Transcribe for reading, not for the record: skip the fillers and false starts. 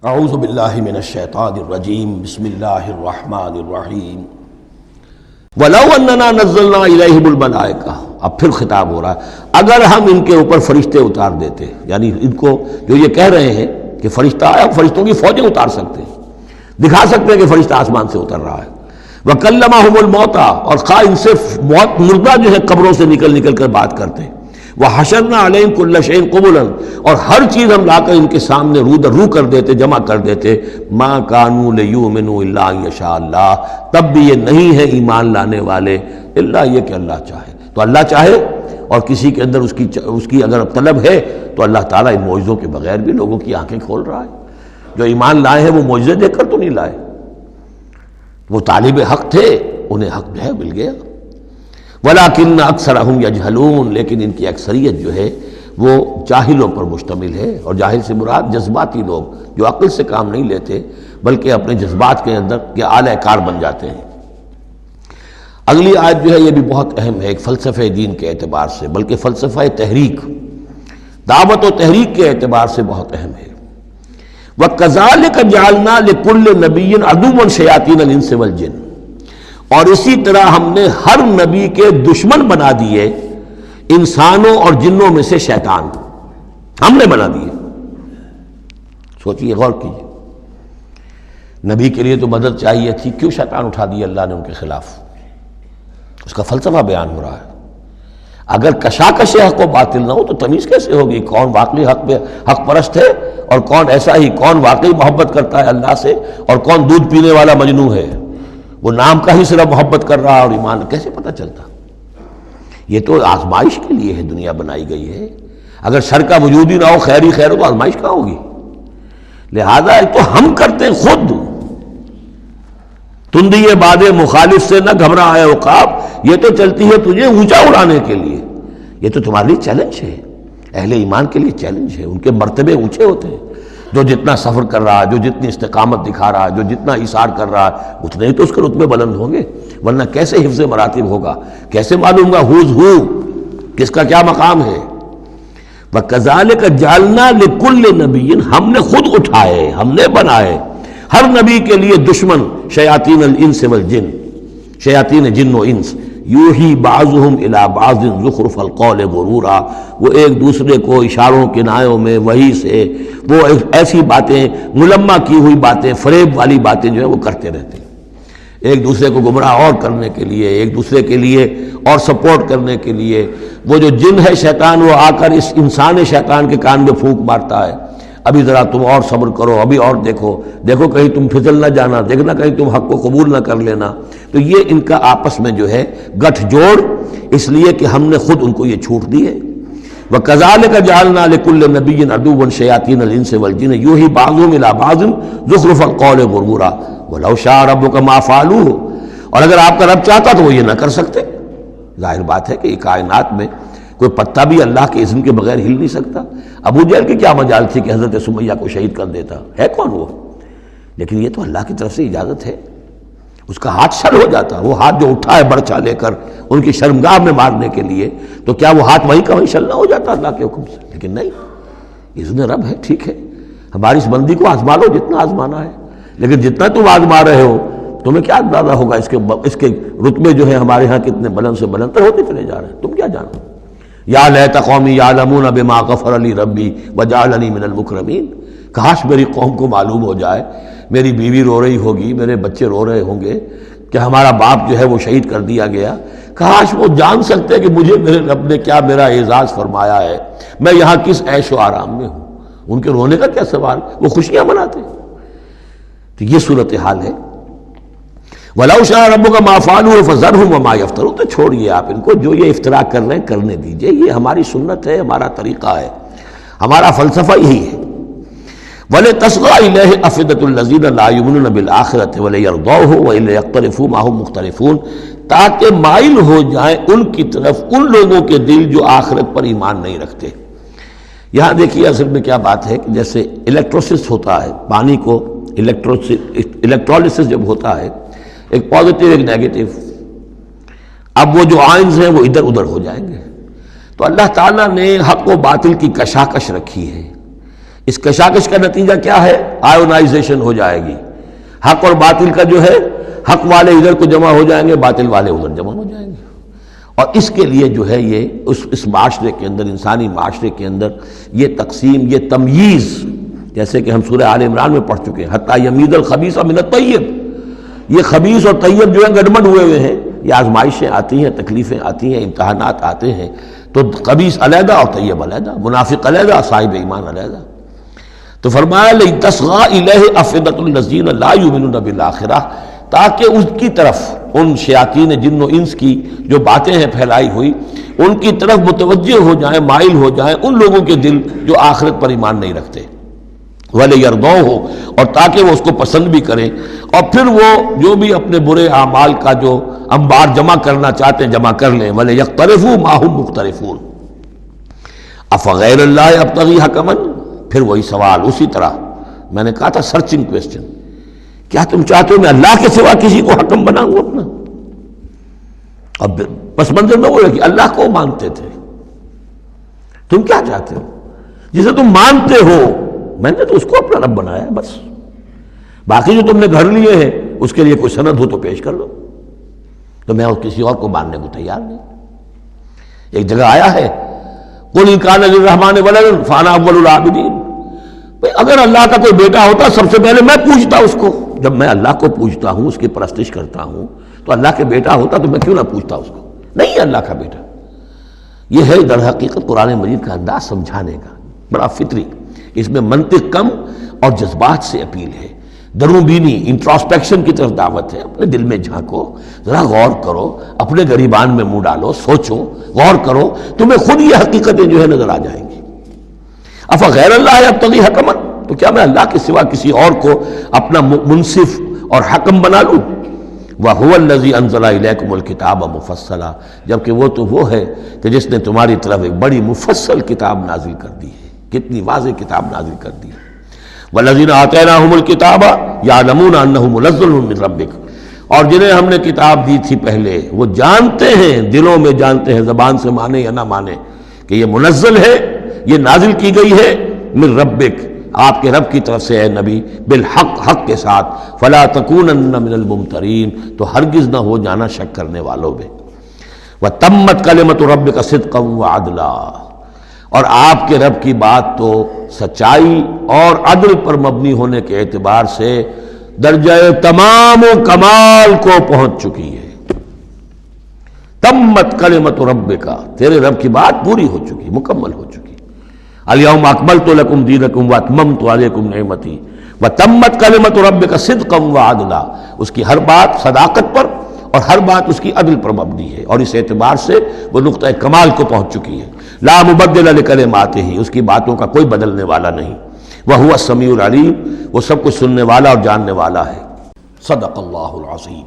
اعوذ باللہ من الشیطان الرجیم بسم اللہ الرحمن الرحیم وَلَوْ أَنَّنَا نَزَّلْنَا إِلَيْهِمُ الْمَلَائِكَةَ. اب پھر خطاب ہو رہا ہے، اگر ہم ان کے اوپر فرشتے اتار دیتے، یعنی ان کو جو یہ کہہ رہے ہیں کہ فرشتہ آیا، فرشتوں کی فوجیں اتار سکتے ہیں، دکھا سکتے ہیں کہ فرشتہ آسمان سے اتر رہا ہے. وَكَلَّمَهُمُ الْمَوْتَى، اور خواہ ان سے موت مردہ جو ہے قبروں سے نکل کر بات کرتے ہیں. وَحَشَرْنَا عَلَيْهِمْ كُلَّ شَيْءٍ قُبُلًا، اور ہر چیز ہم لا کر ان کے سامنے رو کر دیتے، جمع کر دیتے. مَا كَانُوا لِيُؤْمِنُوا إِلَّا أَن يَشَاءَ اللَّهُ، تب بھی یہ نہیں ہے ایمان لانے والے الا یہ کہ اللہ چاہے. تو اللہ چاہے اور کسی کے اندر اس کی اگر طلب ہے تو اللہ تعالیٰ ان معجزوں کے بغیر بھی لوگوں کی آنکھیں کھول رہا ہے. جو ایمان لائے ہیں وہ معجزے دیکھ کر تو نہیں لائے، وہ طالب حق تھے، انہیں حق جو ہے مل گیا. وَلَكِنَّ أَكْثَرَهُمْ يَجْهَلُونَ، لیکن ان کی اکثریت جو ہے وہ جاہلوں پر مشتمل ہے. اور جاہل سے مراد جذباتی لوگ جو عقل سے کام نہیں لیتے بلکہ اپنے جذبات کے اندر کے اعلی کار بن جاتے ہیں. اگلی آیت جو ہے یہ بھی بہت اہم ہے، ایک فلسفہ دین کے اعتبار سے، بلکہ فلسفہ تحریک، دعوت و تحریک کے اعتبار سے بہت اہم ہے. وَكَذَلِكَ جَعَلْنَا لِكُلِّ نَبِيٍّ عَدُوًّا شَيَاطِينَ الْإِنسِ وَالْجِنِّ، اور اسی طرح ہم نے ہر نبی کے دشمن بنا دیے انسانوں اور جنوں میں سے شیطان، ہم نے بنا دیے. سوچئے، غور کیجئے، نبی کے لیے تو مدد چاہیے تھی، کیوں شیطان اٹھا دیا اللہ نے ان کے خلاف؟ اس کا فلسفہ بیان ہو رہا ہے. اگر کشاکش حق و باطل نہ ہو تو تمیز کیسے ہوگی کون واقعی حق پرست ہے اور کون ایسا ہی، کون واقعی محبت کرتا ہے اللہ سے اور کون دودھ پینے والا مجنوں ہے، وہ نام کا ہی صرف محبت کر رہا اور ایمان کیسے پتہ چلتا؟ یہ تو آزمائش کے لیے ہے دنیا بنائی گئی ہے. اگر شر کا وجود ہی نہ ہو، خیر ہی خیر ہو، تو آزمائش کہاں ہوگی؟ لہذا تو ہم کرتے ہیں خود. تندی باد مخالف سے نہ گھبرا ہے عقاب، یہ تو چلتی ہے تجھے اونچا اڑانے کے لیے. یہ تو تمہارے لیے چیلنج ہے، اہل ایمان کے لیے چیلنج ہے. ان کے مرتبے اونچے ہوتے ہیں. جو جتنا سفر کر رہا ہے، جو جتنی استقامت دکھا رہا ہے، جو جتنا اثار کر رہا ہے، اتنے ہی تو اس کے رتبے بلند ہوں گے. ورنہ کیسے حفظ مراتب ہوگا؟ کیسے معلوم گا ہوز ہو کس کا کیا مقام ہے؟ وَكَذَلِكَ جَعَلْنَا لِكُلِّ نَبِيٍّ، ہم نے خود اٹھائے، ہم نے بنائے ہر نبی کے لیے دشمن شیاطین الانس والجن، شیاطین جن و انس. یوحی بعضهم الی بعض زخرف القول غرورا، وہ ایک دوسرے کو اشاروں کنایوں میں وحی سے وہ ایسی باتیں، ملمہ کی ہوئی باتیں، فریب والی باتیں جو ہے وہ کرتے رہتے ہیں، ایک دوسرے کو گمراہ اور کرنے کے لیے، ایک دوسرے کے لیے اور سپورٹ کرنے کے لیے. وہ جو جن ہے شیطان، وہ آ کر اس انسان شیطان کے کان میں پھونک مارتا ہے، ابھی ذرا تم اور صبر کرو، ابھی اور دیکھو کہیں تم پھسل نہ جانا، دیکھنا کہیں تم حق کو قبول نہ کر لینا. تو یہ ان کا آپس میں جو ہے گٹھ جوڑ، اس لیے کہ ہم نے خود ان کو یہ چھوٹ دی ہے. وَكَذَلِكَ جَعَلْنَا لِكُلِّ نَبِيٍّ عَدُوًّا شَيَاطِينَ الْإِنسِ وَالْجِنِّ يُوحِي بَعْضُهُمْ إِلَىٰ بَعْضٍ زُخْرُفَ الْقَوْلِ غُرُورًا وَلَوْ شَاءَ رَبُّكَ مَا فَعَلُوهُ، اور اگر آپ کا رب چاہتا تو وہ یہ نہ کر سکتے. ظاہر بات ہے کہ یہ کائنات میں کوئی پتا بھی اللہ کے اذن کے بغیر ہل نہیں سکتا. ابو جہل کی کیا مجال تھی کہ حضرت سمیہ کو شہید کر دیتا؟ ہے کون وہ؟ لیکن یہ تو اللہ کی طرف سے اجازت ہے. اس کا ہاتھ شل ہو جاتا، وہ ہاتھ جو اٹھا ہے برچا لے کر ان کی شرمگاہ میں مارنے کے لیے، تو کیا وہ ہاتھ وہیں کا وہیں شل نہ ہو جاتا اللہ کے حکم سے؟ لیکن نہیں، اذن رب ہے. ٹھیک ہے، ہماری اس بندی کو آزما لو جتنا آزمانا ہے، لیکن جتنا تم آزما رہے ہو تمہیں کیا اندازہ ہوگا اس کے رتبے جو ہے ہمارے ہاں کتنے بلند سے بلند تر ہوتے چلے جا رہے ہیں، تم کیا جانو؟ یا لیت قومی یعلمون بما غفر لی ربی وجعلنی من المکرمین، کاش میری قوم کو معلوم ہو جائے، میری بیوی رو رہی ہوگی، میرے بچے رو رہے ہوں گے کہ ہمارا باپ جو ہے وہ شہید کر دیا گیا، کاش وہ جان سکتے کہ مجھے میرے رب نے کیا میرا اعزاز فرمایا ہے، میں یہاں کس عیش و آرام میں ہوں. ان کے رونے کا کیا سوال، وہ خوشیاں مناتے. تو یہ صورتحال ہے. وَلَوْ شَاءَ رَبُّكَ مَا فَعَلُوهُ فَذَرْهُمْ وَمَا يَفْتَرُونَ، تو چھوڑیے آپ ان کو، جو یہ افتراء کر رہے ہیں کرنے دیجئے. یہ ہماری سنت ہے، ہمارا طریقہ ہے، ہمارا فلسفہ یہی ہے. وَلِتَصْغَىٰ إِلَيْهِ أَفْئِدَةُ الَّذِينَ لَا يُؤْمِنُونَ بِالْآخِرَةِ وَلِيَرْضَوْهُ وَلِيَقْتَرِفُوا مَا هُمْ مُقْتَرِفُونَ، تاکہ مائل ہو جائیں ان کی طرف ان لوگوں کے دل جو آخرت پر ایمان نہیں رکھتے. یہاں دیکھیے اصل میں کیا بات ہے کہ جیسے الیکٹروسس ہوتا ہے، پانی کو الیکٹرولسس جب ہوتا ہے، ایک پازیٹیو ایک نیگیٹو، اب وہ جو آئنز ہیں وہ ادھر ادھر ہو جائیں گے. تو اللہ تعالیٰ نے حق و باطل کی کشاکش رکھی ہے. اس کشاکش کا نتیجہ کیا ہے؟ آیونائزیشن ہو جائے گی، حق اور باطل کا جو ہے، حق والے ادھر کو جمع ہو جائیں گے، باطل والے ادھر جمع ہو جائیں گے. اور اس کے لیے جو ہے یہ اس معاشرے کے اندر، انسانی معاشرے کے اندر یہ تقسیم، یہ تمییز، جیسے کہ ہم سورہ آل عمران میں پڑھ چکے ہیں، حتیٰ یمیز الخبیث من الطیب، یہ خبیث اور طیب جو ہے گڑبڑ ہوئے ہوئے ہیں. یہ آزمائشیں آتی ہیں، تکلیفیں آتی ہیں، امتحانات آتے ہیں، تو خبیث علیحدہ اور طیب علیحدہ، منافق علیحدہ، صاحب ایمان علیحدہ. تو فرمایا لِتَصْغَىٰ إِلَيْهِ أَفْئِدَةُ الَّذِينَ لَا يُؤْمِنُونَ بِالْآخِرَةِ، تاکہ اس کی طرف، ان شیاطین جن و انس کی جو باتیں ہیں پھیلائی ہوئی، ان کی طرف متوجہ ہو جائیں، مائل ہو جائیں ان لوگوں کے دل جو آخرت پر ایمان نہیں رکھتے. وَلِيَرْضَوْهُ، اور تاکہ وہ اس کو پسند بھی کریں، اور پھر وہ جو بھی اپنے برے اعمال کا جو انبار جمع کرنا چاہتے ہیں جمع کر لیں. وَلِيَقْتَرِفُوا مَا هُمْ مُقْتَرِفُونَ أَفَغَيْرَ اللَّهِ أَبْتَغِي حَكَمًا. پھر وہی سوال، اسی طرح میں نے کہا تھا سرچنگ کویسچن، کیا تم چاہتے ہو میں اللہ کے سوا کسی کو حکم بناؤں اپنا؟ اب پس منظر میں وہ ہے کہ اللہ کو مانتے تھے، تم کیا چاہتے ہو؟ جسے تم مانتے ہو میں نے تو اس کو اپنا رب بنایا ہے بس، باقی جو تم نے گھر لیے ہیں اس کے لیے کوئی سند ہو تو پیش کر لو. تو میں کسی اور کو ماننے کو تیار نہیں. ایک جگہ آیا ہے قُلْ إِنْ كَانَ لِلرَّحْمَٰنِ وَلَدٌ فَأَنَا أَوَّلُ الْعَابِدِينَ. اگر اللہ کا کوئی بیٹا ہوتا سب سے پہلے میں پوچھتا اس کو. جب میں اللہ کو پوچھتا ہوں، اس کی پرستش کرتا ہوں، تو اللہ کے بیٹا ہوتا تو میں کیوں نہ پوچھتا اس کو؟ نہیں اللہ کا بیٹا. یہ ہے در حقیقت قرآن مجید کا انداز سمجھانے کا، بڑا فطری. اس میں منطق کم اور جذبات سے اپیل ہے، درون بینی، انٹراسپیکشن کی طرف دعوت ہے. اپنے دل میں جھانکو، ذرا غور کرو، اپنے گریبان میں منہ ڈالو، سوچو، غور کرو، تمہیں خود یہ حقیقتیں جو ہے نظر آ جائیں گی. افغیر اللہ ابتغی حکما، تو کیا میں اللہ کے سوا کسی اور کو اپنا منصف اور حکم بنا لوں؟ وَهُوَ الَّذِي أَنزَلَ إِلَيْكُمُ الْكِتَابَ مُفَصَّلًا، جبکہ وہ ہے کہ جس نے تمہاری طرف ایک بڑی مفصل کتاب نازل کر دی ہے. کتنی واضح کتاب نازل کر دی ہے. وَالَّذِينَ آتَيْنَاهُمُ الْكِتَابَ يَعْلَمُونَ أَنَّهُ مُنَزَّلٌ مِّن رَّبِّكَ، اور جنہیں ہم نے کتاب دی تھی پہلے وہ جانتے ہیں، دلوں میں جانتے ہیں، زبان سے مانے یا نہ مانے، کہ یہ منزل ہے، یہ نازل کی گئی ہے من ربک، آپ کے رب کی طرف سے اے نبی، بالحق، حق کے ساتھ. فلا تکونن من الممترین، تو ہرگز نہ ہو جانا شک کرنے والوں میں. وتمت کلمۃ ربک صدقا وعدلا، اور آپ کے رب کی بات تو سچائی اور عدل پر مبنی ہونے کے اعتبار سے درجہ تمام و کمال کو پہنچ چکی ہے. تمت کلمۃ ربک، تیرے رب کی بات پوری ہو چکی، مکمل ہو چکی. الیوم اکملت لکم دینکم واتممت علیکم نعمتی وتمت کلمۃ ربک صدقا وعدلا، اس کی ہر بات صداقت پر اور ہر بات اس کی عدل پر مبنی ہے، اور اس اعتبار سے وہ نقطہ کمال کو پہنچ چکی ہے. لا مبدل لکلماتہ، اس کی باتوں کا کوئی بدلنے والا نہیں. وہو السمیع العلیم، وہ سب کچھ سننے والا اور جاننے والا ہے. صدق اللہ العظیم.